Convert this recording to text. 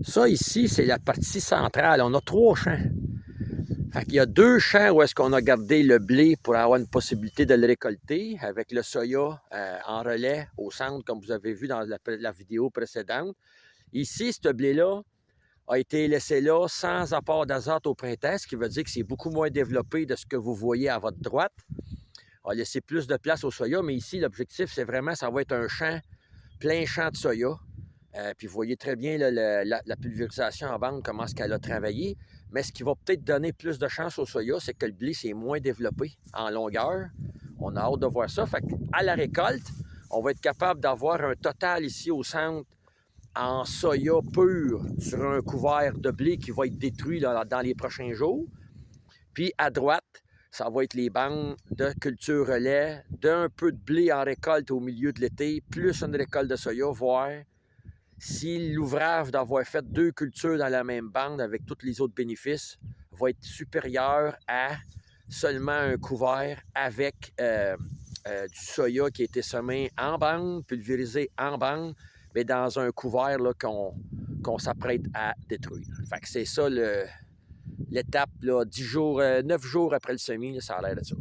Ça ici, c'est la partie centrale. On a 3 champs. Fait qu'il y a 2 champs où est-ce qu'on a gardé le blé pour avoir une possibilité de le récolter avec le soya en relais au centre, comme vous avez vu dans la vidéo précédente. Ici, ce blé-là a été laissé là sans apport d'azote au printemps, ce qui veut dire que c'est beaucoup moins développé de ce que vous voyez à votre droite. On a laissé plus de place au soya, mais ici, l'objectif, c'est vraiment, ça va être un champ, plein champ de soya. Puis vous voyez très bien là, la pulvérisation en bande, comment est-ce qu'elle a travaillé. Mais ce qui va peut-être donner plus de chance au soya, c'est que le blé, c'est moins développé en longueur. On a hâte de voir ça. Fait qu'à la récolte, on va être capable d'avoir un total ici au centre en soya pur sur un couvert de blé qui va être détruit là, dans les prochains jours. Puis à droite, ça va être les bandes de culture relais, d'un peu de blé en récolte au milieu de l'été, plus une récolte de soya, voir si l'ouvrage d'avoir fait 2 cultures dans la même bande avec tous les autres bénéfices va être supérieur à seulement un couvert avec du soya qui a été semé en bande, pulvérisé en bande, mais dans un couvert là, qu'on s'apprête à détruire. Fait que c'est ça l'étape, là, 10 jours, 9 jours après le semis, là, ça a l'air de ça.